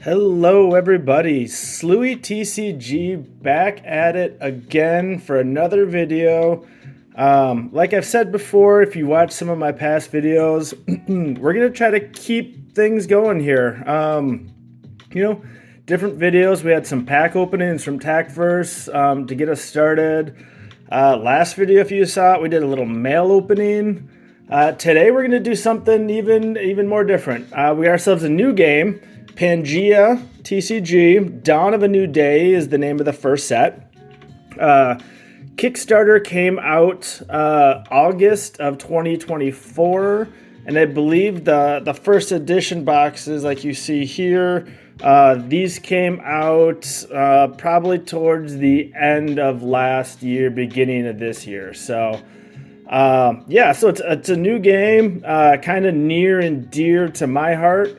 Hello, everybody. Slewy TCG back at it again for another video. Like I've said before, if you watch some of my past videos, we're going to try to keep things going here. You know, different videos. We had some pack openings from TACverse to get us started. Last video, if you saw it, we did a little mail opening. Today, we're going to do something even more different. We got ourselves a new game. Pangaea TCG, Dawn of a New Day is the name of the first set. Kickstarter came out August of 2024, and I believe the first edition boxes, like you see here, these came out probably towards the end of last year, beginning of this year. So yeah, so it's a new game, kind of near and dear to my heart.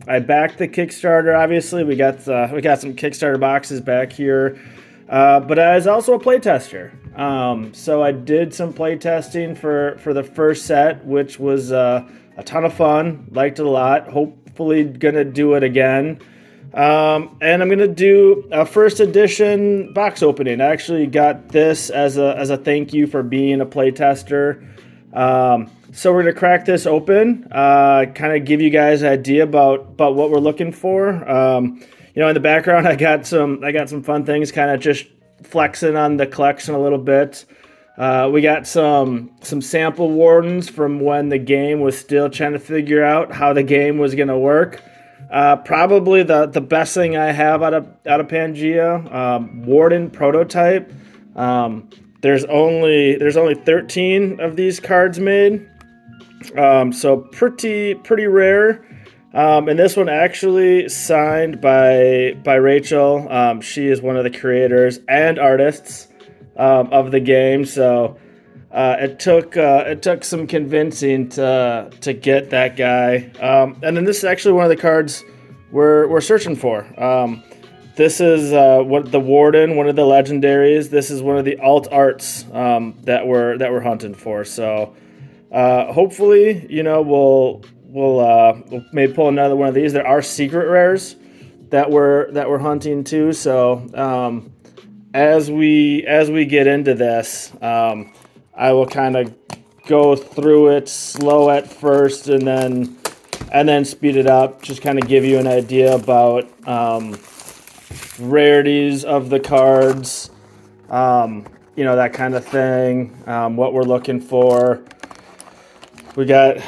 I backed the Kickstarter. Obviously, we got some Kickstarter boxes back here, but I was also a playtester. So I did some playtesting for the first set, which was a ton of fun. Liked it a lot. Hopefully, gonna do it again. And I'm gonna do a first edition box opening. I actually got this as a thank you for being a playtester. So we're gonna crack this open, kind of give you guys an idea about what we're looking for. In the background, I got some fun things, kind of just flexing on the collection a little bit. We got some sample wardens from when the game was still trying to figure out how the game was gonna work. Probably the best thing I have out of Pangaea, Warden prototype. There's only 13 of these cards made, so pretty rare. And this one actually signed by Rachel. She is one of the creators and artists of the game. So it took some convincing to get that guy. And then this is actually one of the cards we're searching for. This is what the Warden, one of the legendaries. This is one of the alt arts that we're hunting for. So hopefully, we'll maybe pull another one of these. There are secret rares that we're hunting too. So as we get into this, I will kind of go through it slow at first and then speed it up. Just kind of give you an idea about rarities of the cards, that kind of thing, what we're looking for. We got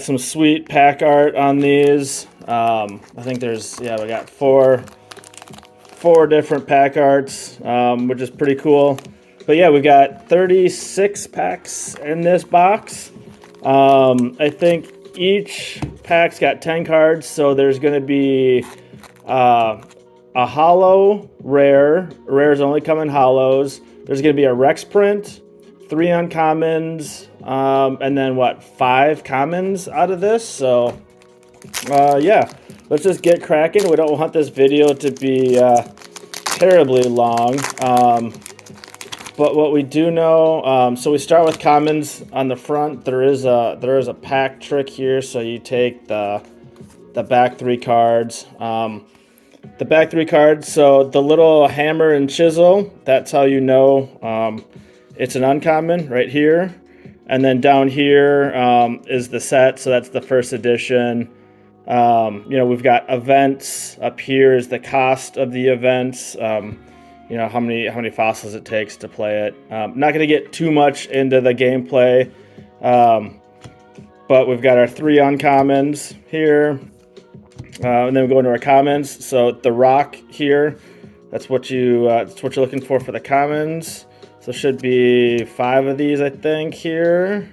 some sweet pack art on these. I think we got four different pack arts, which is pretty cool. But yeah, we got 36 packs in this box. I think each pack's got 10 cards, so there's going to be a holo rare. Rares only come in holos. There's going to be a Rex print, 3 uncommons, and then 5 commons out of this. So yeah, let's just get cracking. We don't want this video to be terribly long. But what we do know, so we start with commons on the front. There is a pack trick here, so you take the back 3 cards. The back 3 cards, so the little hammer and chisel, that's how you know it's an uncommon right here. And then down here is the set, so that's the first edition. We've got events. Up here is the cost of the events. How many fossils it takes to play it. Not going to get too much into the gameplay, but we've got our 3 uncommons here, and then we go into our commons. So the rock here, that's what you're looking for the commons. So should be 5 of these, I think, here.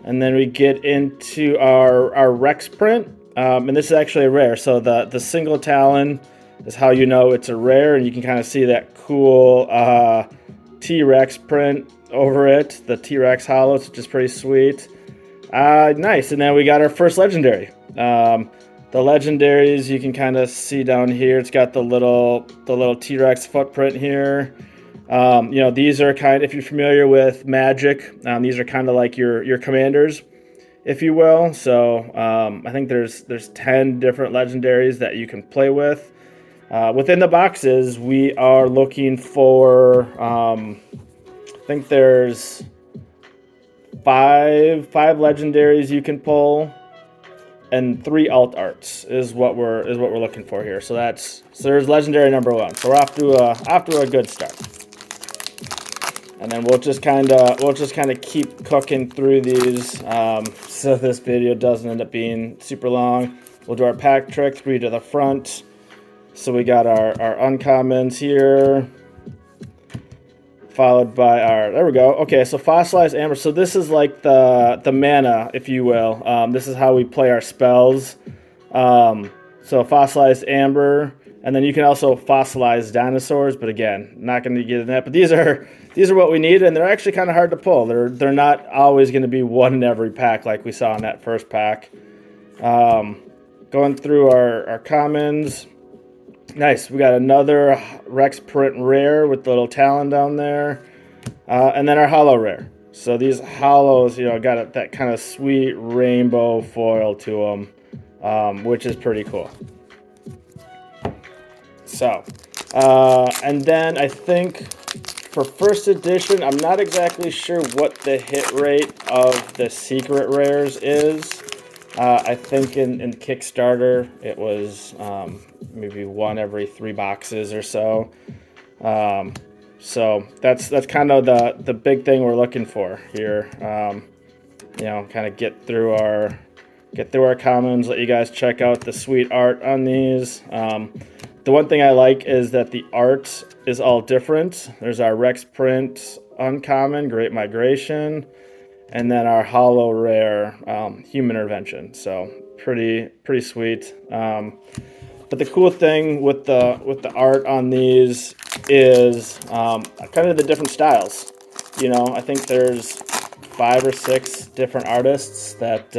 And then we get into our Rex print, and this is actually a rare. So the single talon is how you know it's a rare, and you can kind of see that cool T-Rex print over it, the T-Rex holos, which is pretty sweet. Nice. And then we got our first legendary. The legendaries you can kind of see down here. It's got the little T-Rex footprint here. These are if you're familiar with Magic, these are kind of like your commanders if you will. So I think there's 10 different legendaries that you can play with. Within the boxes, we are looking for, I think there's five legendaries you can pull, and 3 alt arts is what we're looking for here. So there's legendary number 1. So we're off to a good start. And then we'll just kind of keep cooking through these, so this video doesn't end up being super long. We'll do our pack trick, 3 to the front. So we got our uncommons here, followed by there we go. Okay, so fossilized amber. So this is like the mana, if you will. This is how we play our spells. So fossilized amber, and then you can also fossilize dinosaurs. But again, not going to get in that. But these are what we need, and they're actually kind of hard to pull. They're not always going to be one in every pack like we saw in that first pack. Going through our commons. Nice, we got another Rex print rare with the little talon down there, and then our hollow rare. So these hollows, got that kind of sweet rainbow foil to them, which is pretty cool. So, and then I think for first edition, I'm not exactly sure what the hit rate of the secret rares is. I think in Kickstarter it was maybe 1 every 3 boxes or so. So that's kind of the big thing we're looking for here. Kind of get through our commons. Let you guys check out the sweet art on these. The one thing I like is that the art is all different. There's our Rex print uncommon, Great Migration. And then our hollow rare, Human Intervention. So pretty sweet. But the cool thing with the art on these is kind of the different styles. I think there's 5 or 6 different artists that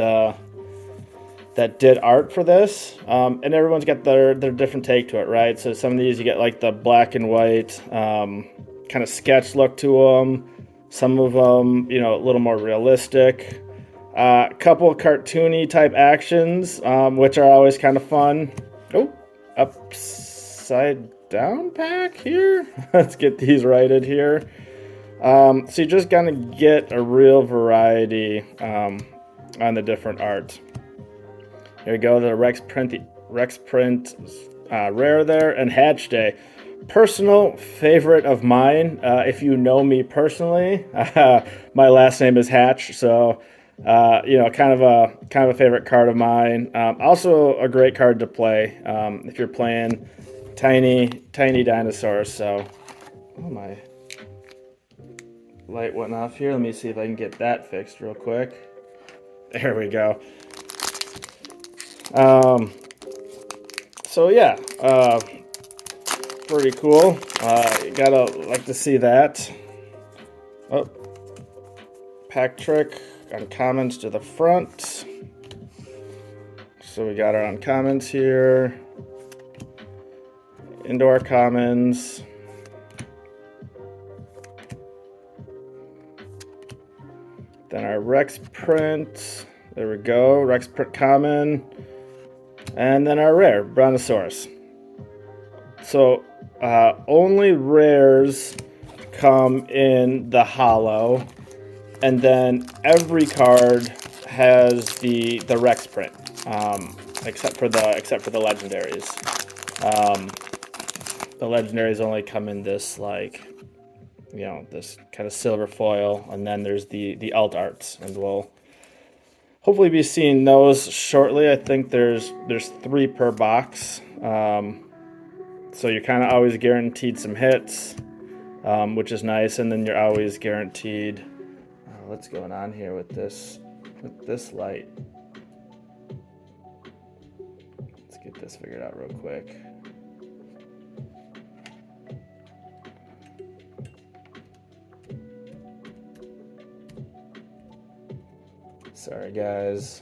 did art for this, and everyone's got their different take to it, right? So some of these you get like the black and white kind of sketch look to them. Some of them, a little more realistic. A couple of cartoony type actions, which are always kind of fun. Oh, upside down pack here. Let's get these righted here. So you're just gonna get a real variety on the different art. Here we go, the Rex print rare there, and Hatch Day. Personal favorite of mine. If you know me personally, my last name is Hatch, so kind of a favorite card of mine. Also a great card to play if you're playing tiny dinosaurs. So, oh, my light went off here. Let me see if I can get that fixed real quick. There we go. So yeah. Pretty cool. You gotta like to see that. Oh, pack trick, uncommons to the front. So we got our uncommons here. Into our commons. Then our Rex print. There we go. Rex print common. And then our rare, Brontosaurus. So only rares come in the hollow, and then every card has the Rex print, except for the legendaries. The legendaries only come in this this kind of silver foil, and then there's the alt arts, and we'll hopefully be seeing those shortly. I think there's 3 per box. So you're kind of always guaranteed some hits, which is nice, and then you're always guaranteed. What's going on here with this light? Let's get this figured out real quick. Sorry, guys.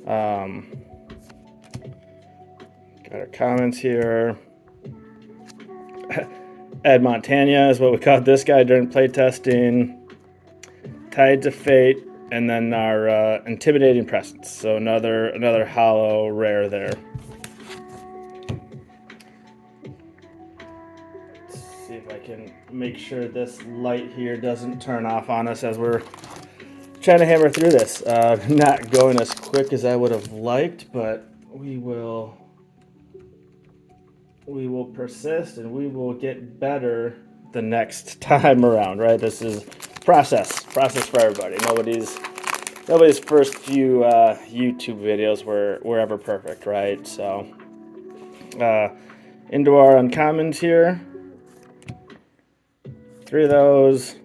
Got our comments here. Ed Montana is what we called this guy during playtesting. Tied to Fate, and then our Intimidating Presence. So another hollow rare there. Let's see if I can make sure this light here doesn't turn off on us as we're trying to hammer through this. Not going as quick as I would have liked, but we will persist and we will get better the next time around, right? This is process for everybody. Nobody's first few YouTube videos were ever perfect, right? So into our uncommons here, 3 of those.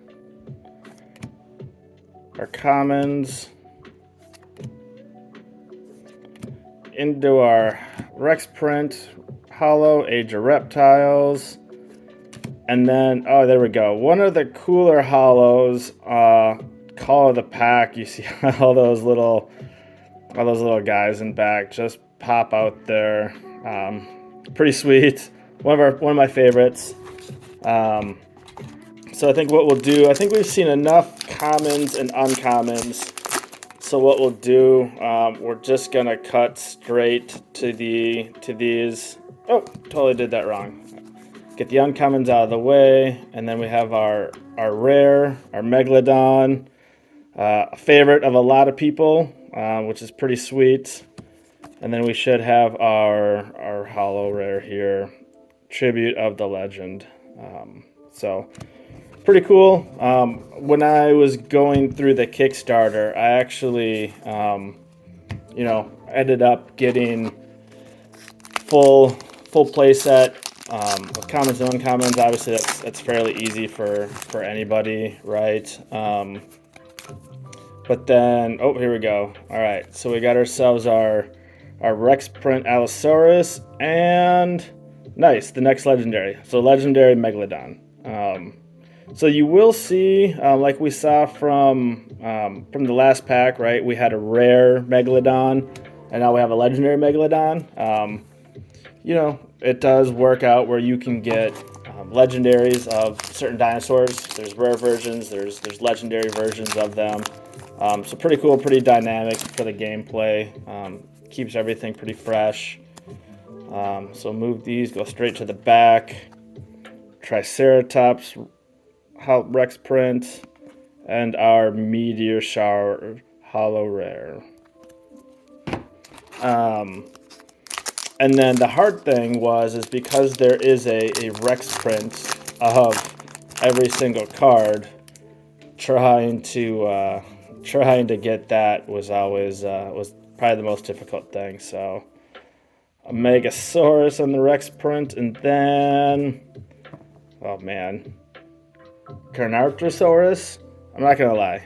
Our commons, into our Rex print, hollow, Age of Reptiles, and then, oh, there we go. One of the cooler hollows, Call of the Pack. You see all those little guys in back just pop out there. Pretty sweet. One of my favorites. So I think what we'll do, I think we've seen enough commons and uncommons. So what we'll do, we're just gonna cut straight to these. Oh, totally did that wrong. Get the uncommons out of the way, and then we have our rare, our Megalodon, a favorite of a lot of people, which is pretty sweet. And then we should have our hollow rare here, Tribute of the Legend. So pretty cool. When I was going through the Kickstarter, I actually, ended up getting full playset with commons and uncommons. Obviously, that's fairly easy for anybody, right? But then, oh, here we go. All right, so we got ourselves our Rex print Allosaurus, and nice, the next legendary. So legendary Megalodon. So you will see, like we saw from the last pack, right? We had a rare Megalodon, and now we have a legendary Megalodon. It does work out where you can get legendaries of certain dinosaurs. There's rare versions. There's legendary versions of them. So pretty cool, pretty dynamic for the gameplay. Keeps everything pretty fresh. So move these, go straight to the back. Triceratops, Rex print, and our Meteor Shower hollow rare. And then the hard thing is because there is a Rex print of every single card, trying to get that was always was probably the most difficult thing. So a Megasaurus on the Rex print, and then, oh man, Carnotaurus. I'm not gonna lie.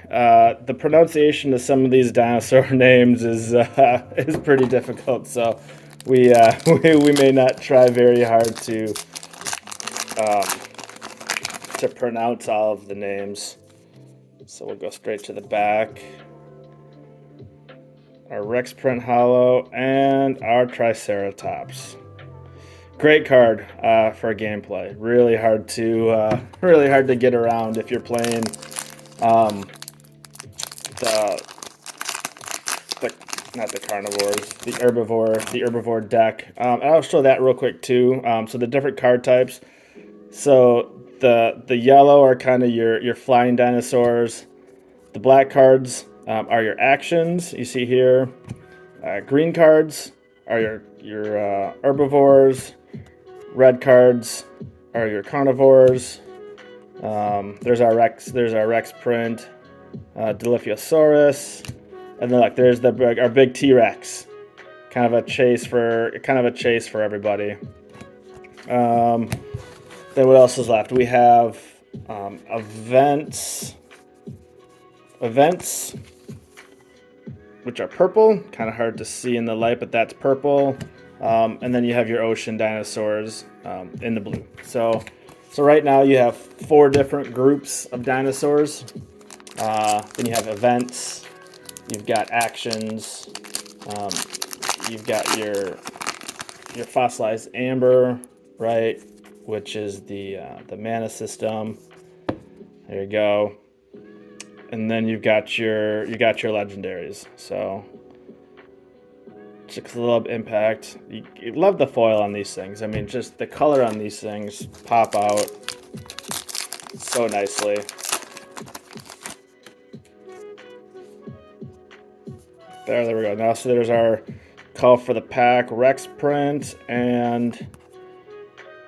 The pronunciation of some of these dinosaur names is pretty difficult. So we may not try very hard to pronounce all of the names. So we'll go straight to the back. Our Rex print hollow and our Triceratops. Great card for gameplay. Really hard to get around if you're playing not the carnivores, the herbivore deck. I'll show that real quick too. So the different card types. So the yellow are kind of your flying dinosaurs. The black cards are your actions. You see here. Green cards are your herbivores. Red cards are your carnivores. There's our Rex print, Dilophosaurus, and then like there's our big T-Rex. Kind of a chase for everybody. Then what else is left? We have events, which are purple. Kind of hard to see in the light, but that's purple. And then you have your ocean dinosaurs in the blue. So right now you have 4 different groups of dinosaurs. Then you have events. You've got actions. You've got your fossilized amber, right? Which is the mana system. There you go. and then you got your legendaries. So Club Impact. You love the foil on these things. I mean, just the color on these things pop out so nicely. There we go. Now, so there's our Call for the Pack, Rex print, and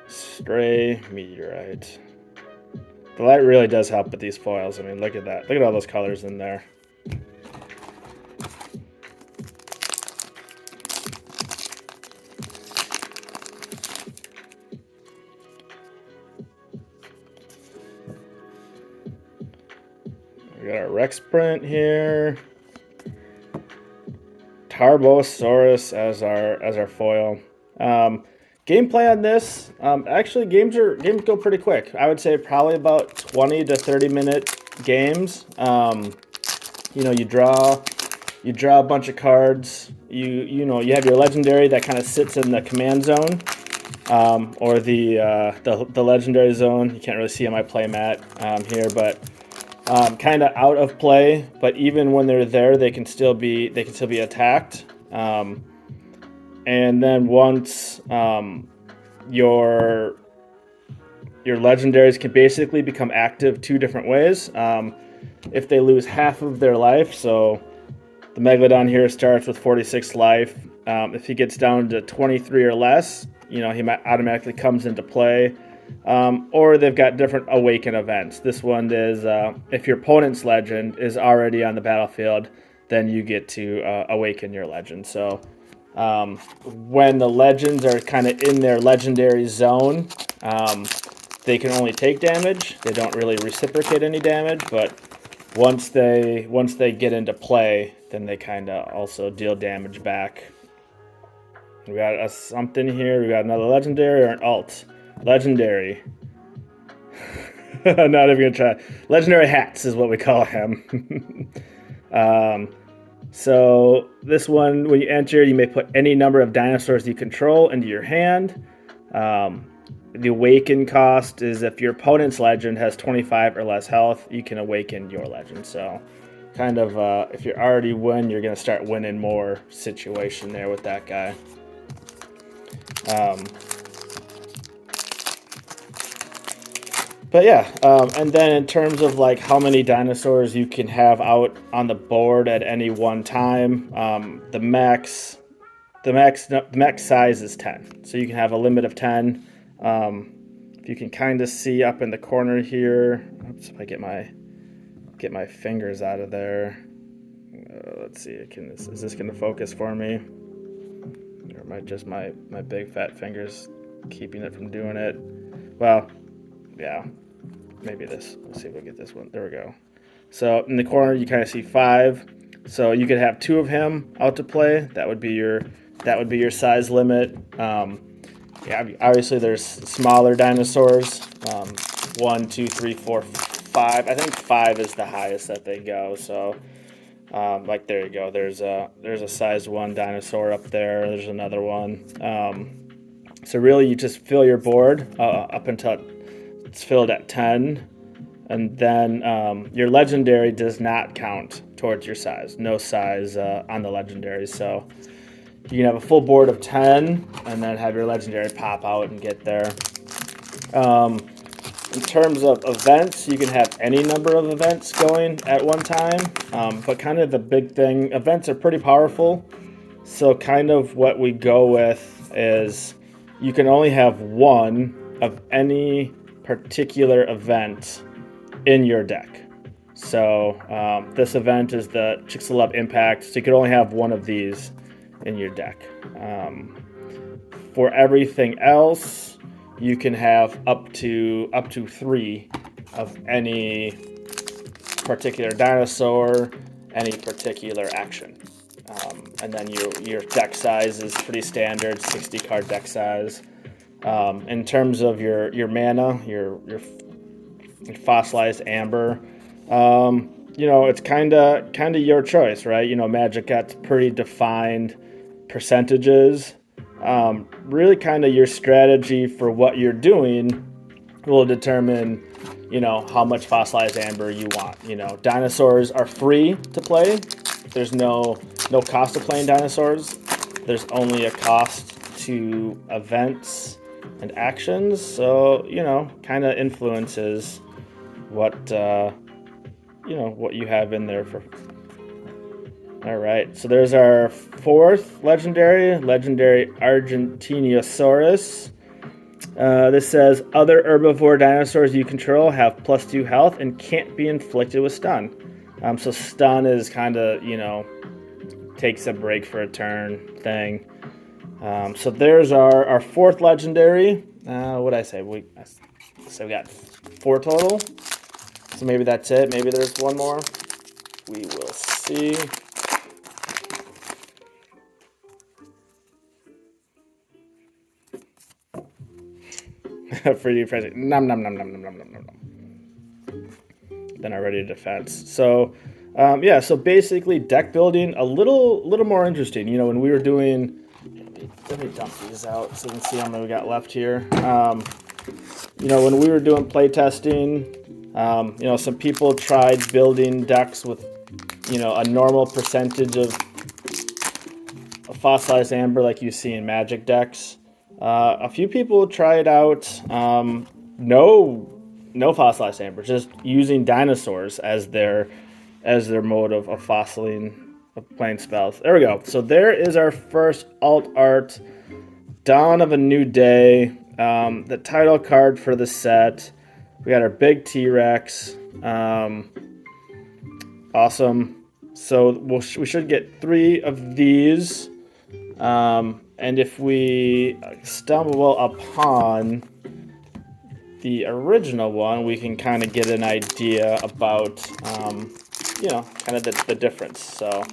Stray Meteorite. The light really does help with these foils. I mean, look at that. Look at all those colors in there. We got our Rex print here. Tarbosaurus as our foil. Gameplay on this, actually games go pretty quick. I would say probably about 20 to 30 minute games. You know, you draw a bunch of cards. You know, you have your legendary that kind of sits in the command zone, or the legendary zone. You can't really see on my play mat here, but kind of out of play. But even when they're there, they can still be attacked. And then once your legendaries can basically become active two different ways. If they lose half of their life, so the Megalodon here starts with 46 life. If he gets down to 23 or less, you know, he automatically comes into play. Or they've got different awaken events. This one is if your opponent's legend is already on the battlefield, then you get to awaken your legend. So when the legends are kind of in their legendary zone, they can only take damage. They don't really reciprocate any damage, but once they get into play, then they kind of also deal damage back. We got something here. We got another legendary or an alt. Legendary. I'm not even gonna try. Legendary hats is what we call him. So this one, when you enter, you may put any number of dinosaurs you control into your hand. The awaken cost is if your opponent's legend has 25 or less health, you can awaken your legend. So kind of if you already win, you're going to start winning more situation there with that guy. But yeah, and then in terms of like how many dinosaurs you can have out on the board at any one time, the max size is 10. So you can have a limit of 10. If you can kind of see up in the corner here, oops, if I get my fingers out of there. Let's see, is this going to focus for me? Or might just my big fat fingers keeping it from doing it? Well, yeah, maybe this. Let's see if we get this one. There we go. So in the corner, you kind of see 5. So you could have 2 of him out to play. That would be your size limit. Yeah, obviously there's smaller dinosaurs. 1, 2, 3, 4, 5. I think 5 is the highest that they go. So, like there you go. There's a size 1 dinosaur up there. There's another one. So really, you just fill your board up until it's filled at 10, and then your legendary does not count towards your size. No size on the legendary. So you can have a full board of 10 and then have your legendary pop out and get there. In terms of events, you can have any number of events going at one time, but kind of the big thing, events are pretty powerful. So kind of what we go with is you can only have one of any particular event in your deck. So this event is the Chicxulub Impact, so you could only have one of these in your deck. For everything else, you can have up to 3 of any particular dinosaur, any particular action. And then your deck size is pretty standard, 60 card deck size. In terms of your mana, your fossilized amber, you know, it's kind of your choice, right? You know, Magic got pretty defined percentages. Really kind of your strategy for what you're doing will determine, you know, how much fossilized amber you want. You know, dinosaurs are free to play. There's no cost to playing dinosaurs. There's only a cost to events and actions. So, you know, kind of influences what you know, what you have in there for. All right, so there's our fourth legendary Argentinosaurus. This says other herbivore dinosaurs you control have +2 health and can't be inflicted with stun. So stun is kind of, you know, takes a break for a turn thing. So there's our fourth legendary. What did I say? We got 4 total. So maybe that's it. Maybe there's one more. We will see. For you, President. Nom nom nom nom nom nom nom nom. Then our ready defense. So, yeah. So basically, deck building a little more interesting. You know, when we were doing, let me dump these out so you can see how many we got left here. You know, when we were doing play testing, you know, some people tried building decks with, you know, a normal percentage of fossilized amber like you see in Magic decks. A few people tried out no fossilized amber, just using dinosaurs as their mode of fossiling, of playing spells. There we go. So there is our first alt art, Dawn of a New Day. The title card for the set. We got our big T-Rex. Awesome. So we should get 3 of these. And if we stumble upon the original one, we can kind of get an idea about, you know, kind of the difference. So,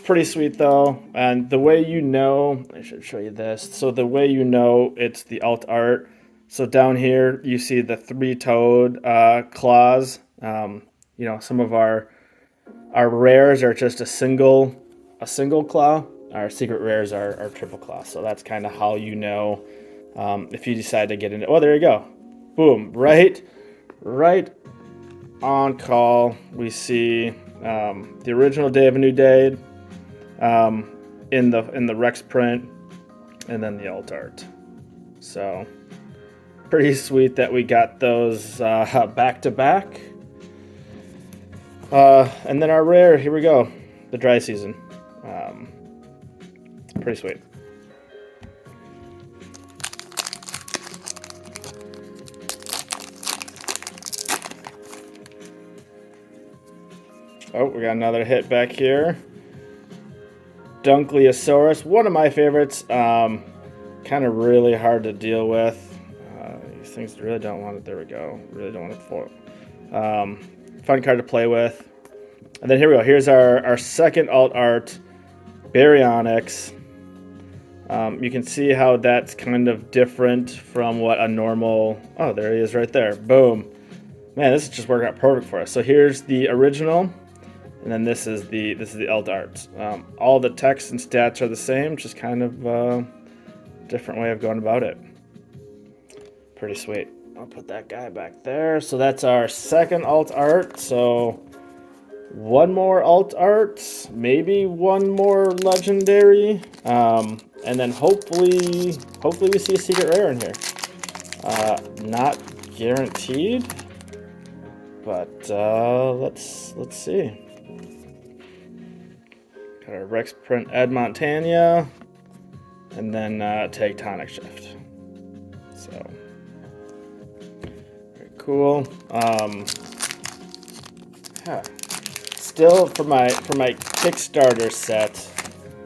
pretty sweet though. And the way you know, I should show you this. So the way you know it's the alt art. So down here, you see the 3-toed claws. You know, some of our rares are just a single claw. Our secret rares are triple claw. So that's kind of how you know if you decide to get into. Oh, there you go. Boom! Right on call. We see the original Day of a New Day in the Rex print, and then the alt art. So pretty sweet that we got those back to back. And then our rare. Here we go. The dry season. Pretty sweet. Oh, we got another hit back here. Dunkleosaurus, one of my favorites. Kind of really hard to deal with. These things really don't want it. There we go. Really don't want it for. Fun card to play with. And then here we go. Here's our second alt art, Baryonyx. You can see how that's kind of different from what a normal. Oh, there he is right there. Boom. Man, this is just working out perfect for us. So here's the original, and then this is the alt art. All the text and stats are the same, just kind of different way of going about it. Pretty sweet. I'll put that guy back there. So that's our second alt art. So one more alt art, maybe one more legendary, and then hopefully we see a secret rare in here. Not guaranteed, but let's see. Got our Rex print Ed Montana, and then Tectonic Shift. So very cool. Yeah. Still for my Kickstarter set,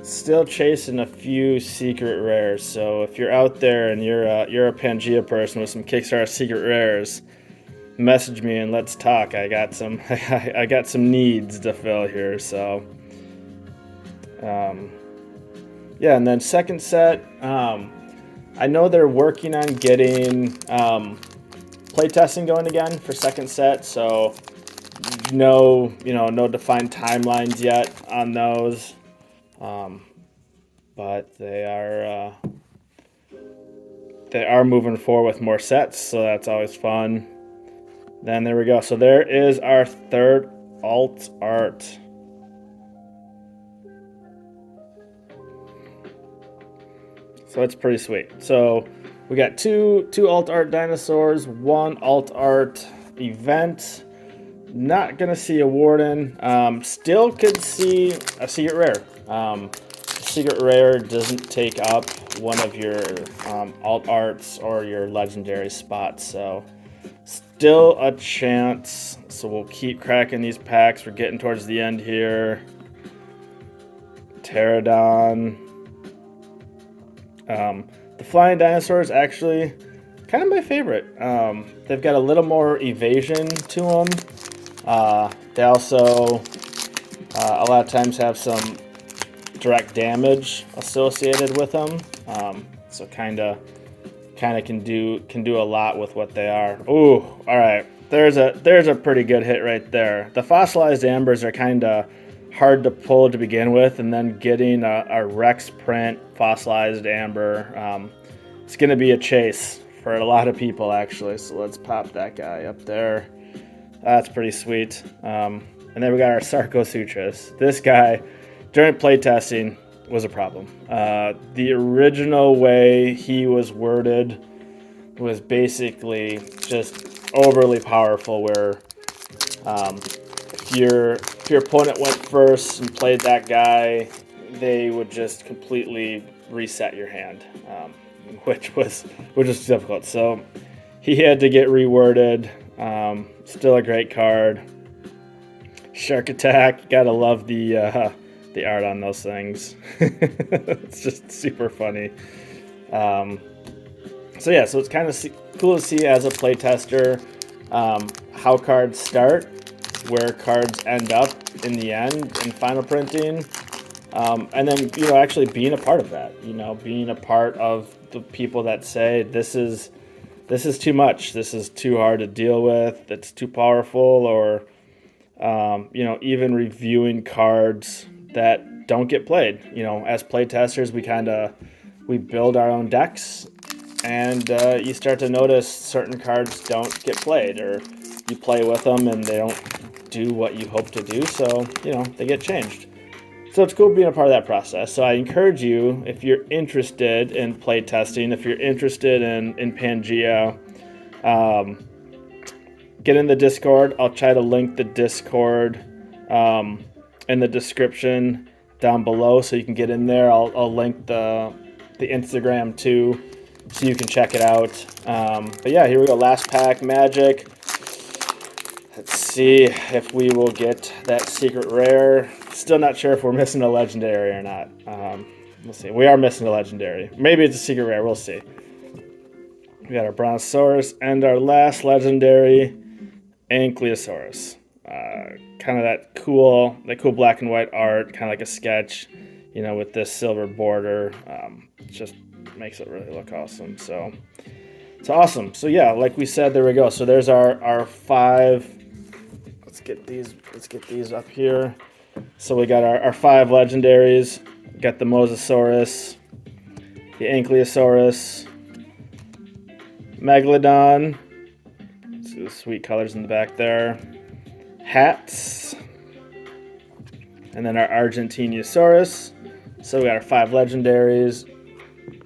still chasing a few secret rares. So if you're out there and you're a Pangaea person with some Kickstarter secret rares, message me and let's talk. I got some I got some needs to fill here. So yeah, and then second set, I know they're working on getting playtesting going again for second set. So no defined timelines yet on those, but they are moving forward with more sets, so that's always fun. Then there we go. So there is our third alt art. So it's pretty sweet. So we got two alt art dinosaurs, one alt art event. Not gonna see a Warden. Still could see a secret rare. Secret rare doesn't take up one of your alt arts or your legendary spots, so still a chance. So we'll keep cracking these packs. We're getting towards the end here. Pterodon. The flying dinosaurs actually kind of my favorite. They've got a little more evasion to them. They also a lot of times have some direct damage associated with them. So kind of can do a lot with what they are. Ooh, all right. There's a pretty good hit right there. The fossilized ambers are kind of hard to pull to begin with, and then getting a Rex print fossilized amber, it's going to be a chase for a lot of people actually. So let's pop that guy up there. That's pretty sweet. And then we got our Sarcosutras. This guy during playtesting was a problem. The original way he was worded was basically just overly powerful, where if your opponent went first and played that guy, they would just completely reset your hand, which was difficult. So he had to get reworded. Still a great card. Shark Attack. Gotta love the art on those things. It's just super funny. So yeah, so it's kind of cool to see as a playtester how cards start, where cards end up in the end in final printing, and then actually being a part of that. Being a part of the people that say this is too much, this is too hard to deal with, it's too powerful, or even reviewing cards that don't get played. As playtesters, we build our own decks, and you start to notice certain cards don't get played, or you play with them and they don't do what you hope to do, so they get changed. So it's cool being a part of that process. So I encourage you, if you're interested in playtesting, if you're interested in Pangaea, get in the Discord. I'll try to link the Discord in the description down below, so you can get in there. I'll link the Instagram too, so you can check it out. But yeah, here we go. Last pack, Magic. Let's see if we will get that secret rare. Still not sure if we're missing a legendary or not. We'll see. We are missing a legendary. Maybe it's a secret rare. We'll see. We got our Brontosaurus and our last legendary, Ankylosaurus. Kind of that cool black and white art, kind of like a sketch, with this silver border. Just makes it really look awesome. So it's awesome. So yeah, like we said, there we go. So there's our 5. Let's get these up here. So we got our 5 legendaries. Got the Mosasaurus, the Ankylosaurus, Megalodon. See the sweet colors in the back there. Hats. And then our Argentinosaurus. So we got our 5 legendaries.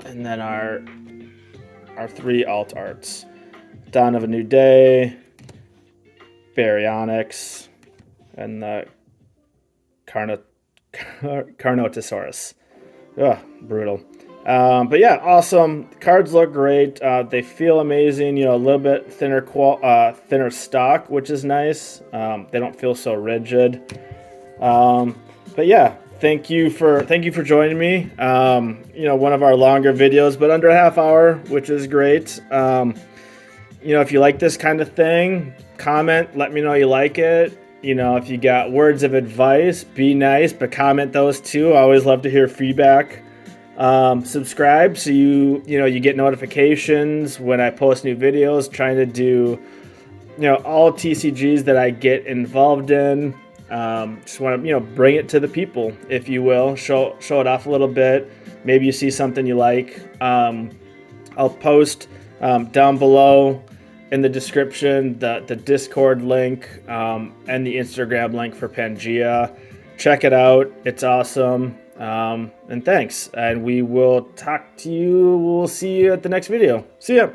And then our 3 alt arts. Dawn of a New Day, Baryonyx, and the Carnotaurus. Ugh, brutal. But yeah, awesome. Cards look great. They feel amazing. A little bit thinner stock, which is nice. They don't feel so rigid. But yeah, thank you for joining me. One of our longer videos, but under a half hour, which is great. If you like this kind of thing, comment. Let me know you like it. If you got words of advice, be nice, but comment those too. I always love to hear feedback. Subscribe so you get notifications when I post new videos. Trying to do all TCGs that I get involved in. Just want to bring it to the people, if you will. Show it off a little bit. Maybe you see something you like. I'll post down below in the description the Discord link and the Instagram link for Pangaea. Check it out. It's awesome. And thanks. And we will talk to you. We'll see you at the next video. See ya.